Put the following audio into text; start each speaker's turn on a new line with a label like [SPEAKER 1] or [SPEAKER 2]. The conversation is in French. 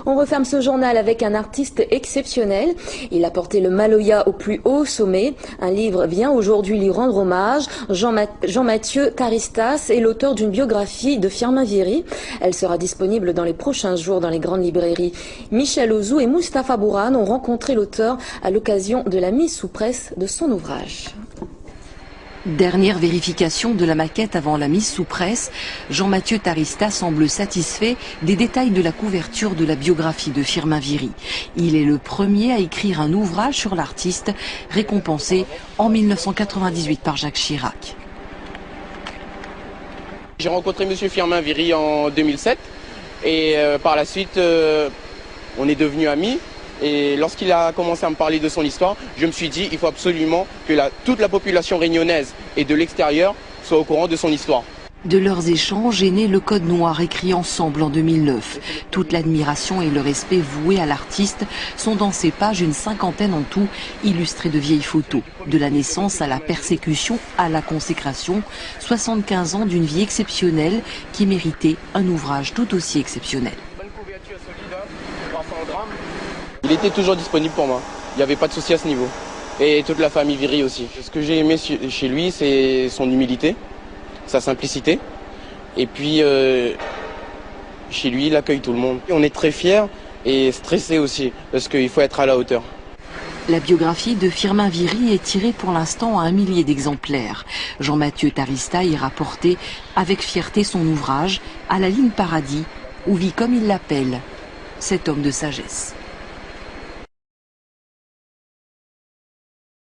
[SPEAKER 1] On referme ce journal avec un artiste exceptionnel. Il a porté le Maloya au plus haut sommet. Un livre vient aujourd'hui lui rendre hommage. Jean-Mathieu Taristas est l'auteur d'une biographie de Firmin Viry. Elle sera disponible dans les prochains jours dans les grandes librairies. Michel Ouzou et Mustapha Bourane ont rencontré l'auteur à l'occasion de la mise sous presse de son ouvrage.
[SPEAKER 2] Dernière vérification de la maquette avant la mise sous presse, Jean-Mathieu Taristas semble satisfait des détails de la couverture de la biographie de Firmin Viry. Il est le premier à écrire un ouvrage sur l'artiste, récompensé en 1998 par Jacques Chirac.
[SPEAKER 3] J'ai rencontré monsieur Firmin Viry en 2007 et par la suite on est devenus amis. Et lorsqu'il a commencé à me parler de son histoire, je me suis dit il faut absolument que toute la population réunionnaise et de l'extérieur soit au courant de son histoire.
[SPEAKER 2] De leurs échanges est né le Code Noir écrit ensemble en 2009. Toute l'admiration et le respect voués à l'artiste sont dans ces pages, une cinquantaine en tout, illustrées de vieilles photos. De la naissance à la persécution, à la consécration, 75 ans d'une vie exceptionnelle qui méritait un ouvrage tout aussi exceptionnel.
[SPEAKER 3] Il était toujours disponible pour moi, il n'y avait pas de souci à ce niveau. Et toute la famille Viry aussi. Ce que j'ai aimé chez lui, c'est son humilité, sa simplicité. Et puis, chez lui, il accueille tout le monde. On est très fiers et stressés aussi, parce qu'il faut être à la hauteur.
[SPEAKER 2] La biographie de Firmin Viry est tirée pour l'instant à 1 millier d'exemplaires. Jean-Mathieu Taristas ira porter avec fierté son ouvrage à la ligne Paradis, où vit, comme il l'appelle, cet homme de sagesse.